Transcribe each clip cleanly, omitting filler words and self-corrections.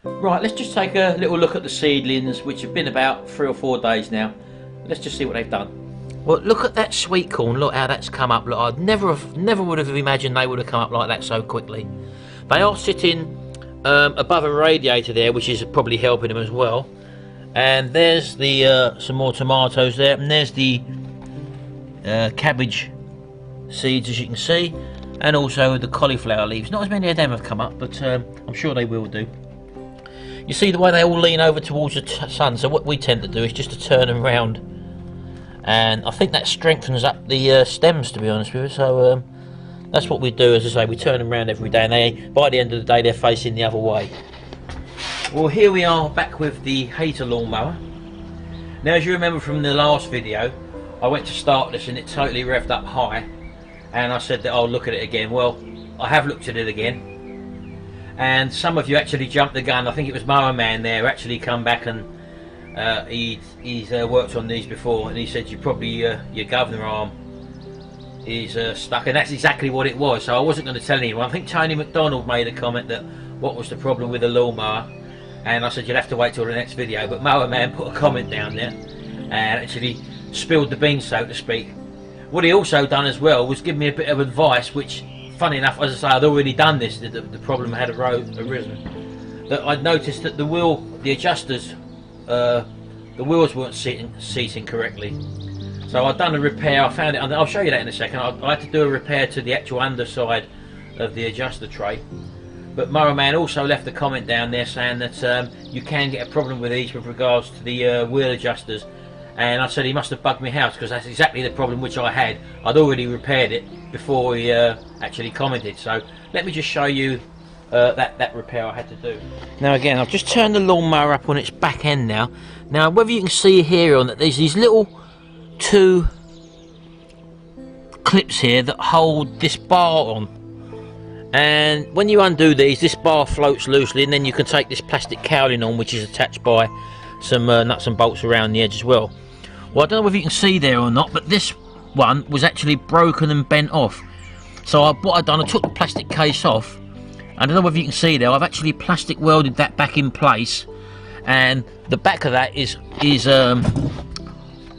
Right, let's just take a little look at the seedlings, which have been about 3 or 4 days now. Let's just see what they've done. Well, look at that sweet corn. Look how that's come up. Look, I'd never would have imagined they would have come up like that so quickly. They are sitting above a radiator there, which is probably helping them as well. And there's the some more tomatoes there, and there's the cabbage seeds, as you can see, and also the cauliflower leaves. Not as many of them have come up, but I'm sure they will do. You see the way they all lean over towards the sun, so what we tend to do is just to turn them round, and I think that strengthens up the stems, to be honest with you. So that's what we do. As I say, we turn them round every day, and by the end of the day they're facing the other way. Well, here we are back with the Hayter lawnmower. Now, as you remember from the last video, I went to start this and it totally revved up high, and I said that I'll look at it again. Well, I have looked at it again, and some of you actually jumped the gun. I think it was Mower Man there actually come back, and he's worked on these before, and he said you probably your governor arm is stuck, and that's exactly what it was. So I wasn't going to tell anyone. I think Tony McDonald made a comment that what was the problem with the lawnmower, and I said you'll have to wait till the next video, but Mower Man put a comment down there and actually spilled the beans, so to speak. What he also done as well was give me a bit of advice, which, funny enough, as I say, I'd already done this. The problem had arisen. That I'd noticed that the adjusters, the wheels weren't seating correctly. So I'd done a repair. I found it. I'll show you that in a second. I had to do a repair to the actual underside of the adjuster tray. But Mower Man also left a comment down there saying that you can get a problem with these with regards to the wheel adjusters, and I said he must have bugged my house, because that's exactly the problem which I had. I'd already repaired it before he actually commented. So let me just show you that repair I had to do. Now again, I've just turned the lawnmower up on its back end now. Now whether you can see here on that, there's these little 2 clips here that hold this bar on. And when you undo these, this bar floats loosely, and then you can take this plastic cowling on, which is attached by some nuts and bolts around the edge as well. Well, I don't know if you can see there or not, but this one was actually broken and bent off. So what I've done, I took the plastic case off. I don't know if you can see there, I've actually plastic welded that back in place, and the back of that is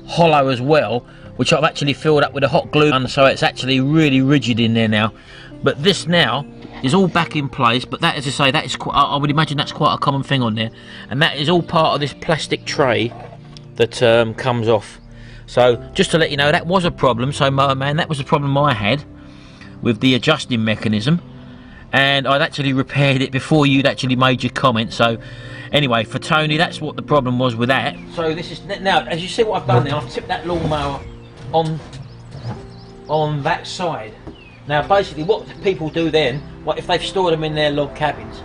hollow as well, which I've actually filled up with a hot glue gun, so it's actually really rigid in there now. But this now is all back in place, but that, as I say, that is quite, I would imagine that's quite a common thing on there, and that is all part of this plastic tray that comes off. So just to let you know, that was a problem. So Mower Man, that was the problem I had with the adjusting mechanism, and I'd actually repaired it before you'd actually made your comment. So anyway, for Tony, that's what the problem was with that. So this is now, as you see what I've done now, I've tipped that lawnmower on that side. Now basically what people do then, what if they've stored them in their log cabins,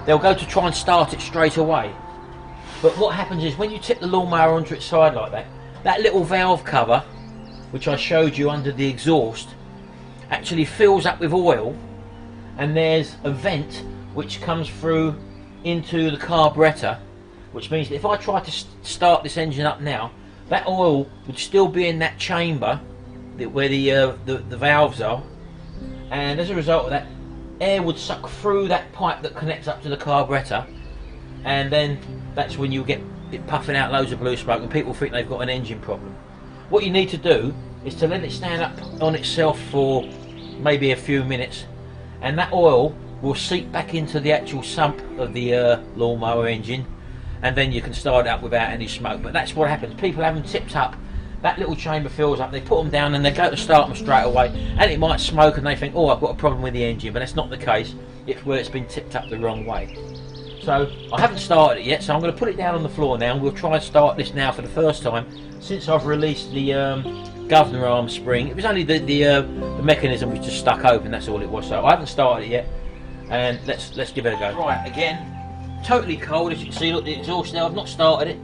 they'll go to try and start it straight away. But what happens is when you tip the lawnmower onto its side like that, that little valve cover, which I showed you under the exhaust, actually fills up with oil, and there's a vent which comes through into the carburettor, which means that if I try to start this engine up now, that oil would still be in that chamber where the valves are, and as a result of that, air would suck through that pipe that connects up to the carburettor, and then that's when you get it puffing out loads of blue smoke and people think they've got an engine problem. What you need to do is to let it stand up on itself for maybe a few minutes, and that oil will seep back into the actual sump of the lawnmower engine, and then you can start it up without any smoke. But that's what happens. People have them tipped up, that little chamber fills up, they put them down and they go to start them straight away, and it might smoke and they think, oh, I've got a problem with the engine, but that's not the case. It's where it's been tipped up the wrong way. So I haven't started it yet, so I'm going to put it down on the floor now, and we'll try and start this now for the first time since I've released the governor arm spring. It was only the mechanism was just stuck open, that's all it was. So I haven't started it yet, and let's give it a go. Right, again, totally cold, as you can see. Look, the exhaust now, I've not started it.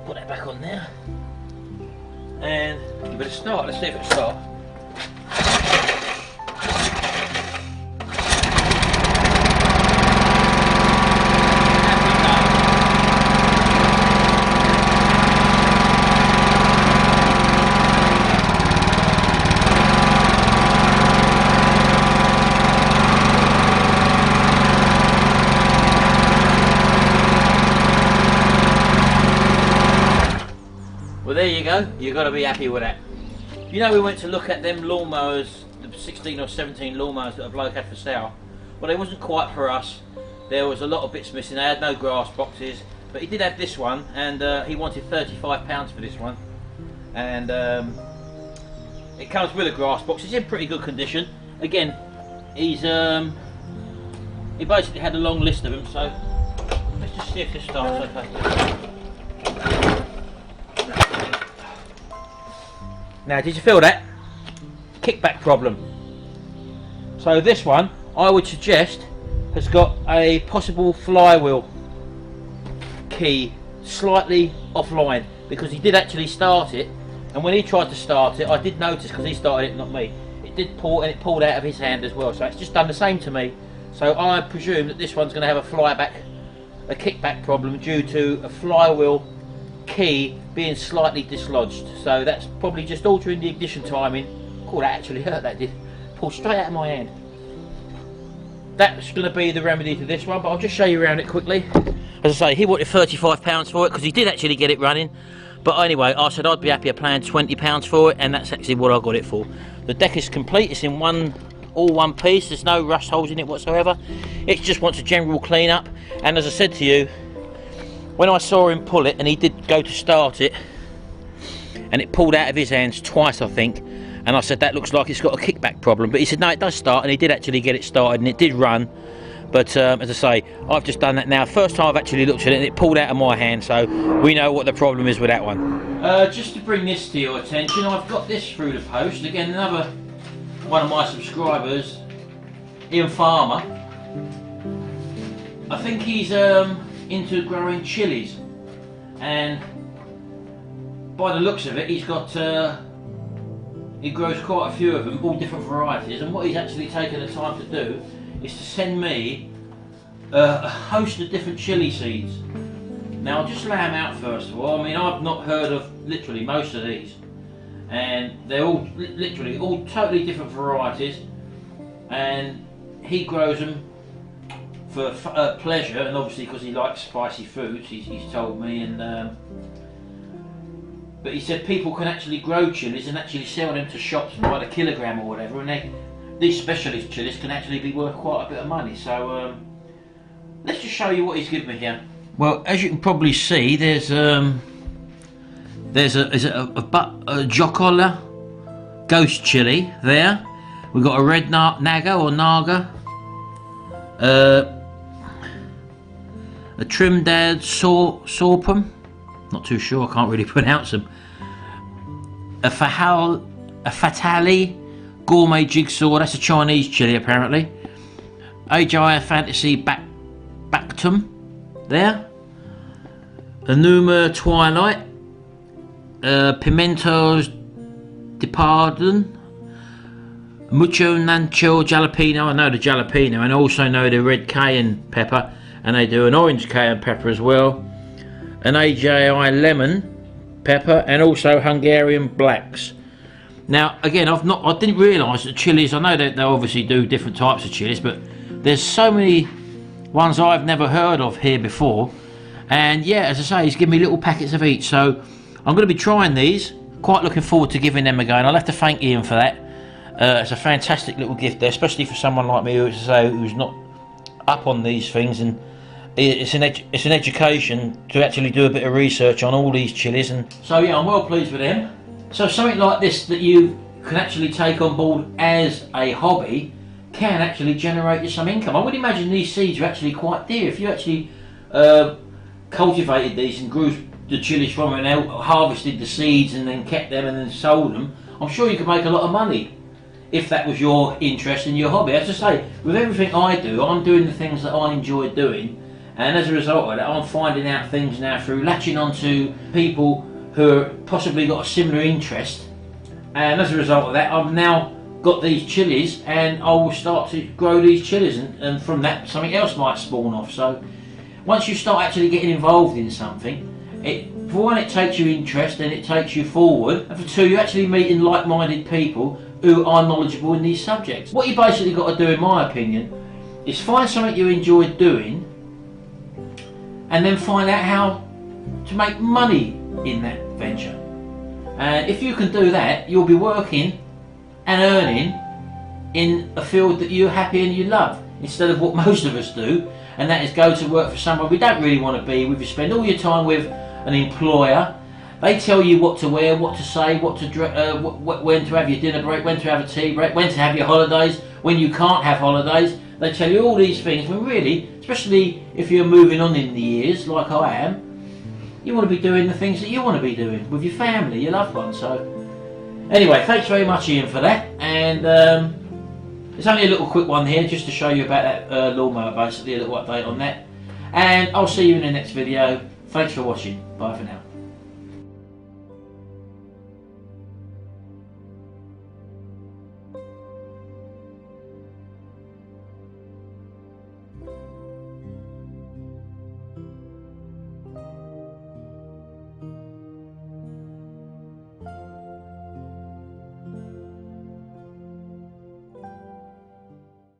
Put that back on there, and give it a start. Let's see if it'll start. there you go. You've got to be happy with that. You know, we went to look at them lawnmowers, the 16 or 17 lawnmowers that a bloke had for sale. Well, they wasn't quite for us. There was a lot of bits missing. They had no grass boxes, but he did have this one, and he wanted £35 for this one. And it comes with a grass box. It's in pretty good condition. Again, he basically had a long list of them, so let's just see if this starts okay. Now, did you feel that? Kickback problem. So this one, I would suggest, has got a possible flywheel key slightly offline, because he did actually start it, and when he tried to start it, I did notice, because he started it, not me, it did pull, and it pulled out of his hand as well, so it's just done the same to me. So I presume that this one's going to have a kickback problem due to a flywheel key being slightly dislodged. So that's probably just altering the ignition timing. Oh, that actually hurt, that did. Pulled straight out of my hand. That's going to be the remedy to this one, but I'll just show you around it quickly. As I say, he wanted £35 for it, because he did actually get it running. But anyway, I said I'd be happier paying £20 for it, and that's actually what I got it for. The deck is complete, it's in all one piece, there's no rust holes in it whatsoever. It just wants a general clean up, and as I said to you, when I saw him pull it, and he did go to start it, and it pulled out of his hands twice, I think, and I said that looks like it's got a kickback problem, but he said no, it does start, and he did actually get it started, and it did run. But as I say, I've just done that now. First time I've actually looked at it, and it pulled out of my hand, so we know what the problem is with that one. Just to bring this to your attention, I've got this through the post. Again, another one of my subscribers, Ian Farmer. I think he's into growing chilies, and by the looks of it, he's got he grows quite a few of them, all different varieties, and what he's actually taken the time to do is to send me a host of different chili seeds. Now I'll just lay them out first of all. I mean, I've not heard of literally most of these, and they're all literally all totally different varieties, and he grows them for pleasure, and obviously because he likes spicy foods, he's told me. And but he said people can actually grow chilies and actually sell them to shops by the kilogram or whatever, and these specialist chilies can actually be worth quite a bit of money. So let's just show you what he's given me here. Well, as you can probably see, there's a Jocola ghost chili there. We've got a red naga or naga, a Trimdad sorpum, not too sure, I can't really pronounce them. A Fatali gourmet jigsaw, that's a Chinese chili apparently. AGI Fantasy Bactum there. Anuma Twilight. Pimentos de Pardon. Mucho Nancho Jalapeno, I know the jalapeno, and I also know the red cayenne pepper, and they do an orange cayenne pepper as well. An AJI lemon pepper, and also Hungarian blacks. Now again, I didn't realise that chilies, I know that they obviously do different types of chilies, but there's so many ones I've never heard of here before. And yeah, as I say, he's given me little packets of each, so I'm going to be trying these. Quite looking forward to giving them a go, and I'll have to thank Ian for that. It's a fantastic little gift there, especially for someone like me who's not up on these things, and it's an education to actually do a bit of research on all these chilies. And so yeah, I'm well pleased with them. So something like this that you can actually take on board as a hobby can actually generate you some income. I would imagine these seeds are actually quite dear. If you actually cultivated these and grew the chilies from them and harvested the seeds and then kept them and then sold them, I'm sure you could make a lot of money if that was your interest in your hobby. As I say, with everything I do, I'm doing the things that I enjoy doing, and as a result of that, I'm finding out things now through latching onto people who have possibly got a similar interest, and as a result of that, I've now got these chilies, and I will start to grow these chilies, and from that something else might spawn off. So once you start actually getting involved in something, for one, it takes you interest and it takes you forward, and for two, you're actually meeting like-minded people who are knowledgeable in these subjects. What you basically got to do, in my opinion, is find something you enjoy doing, and then find out how to make money in that venture. And if you can do that, you'll be working and earning in a field that you're happy and you love, instead of what most of us do, and that is go to work for someone we don't really want to be with. You spend all your time with an employer. They tell you what to wear, what to say, what to when to have your dinner break, when to have a tea break, when to have your holidays, when you can't have holidays. They tell you all these things when really, especially if you're moving on in the years like I am, you want to be doing the things that you want to be doing with your family, your loved ones. So anyway, thanks very much, Ian, for that. And it's only a little quick one here just to show you about that lawnmower, basically a little update on that. And I'll see you in the next video. Thanks for watching. Bye for now.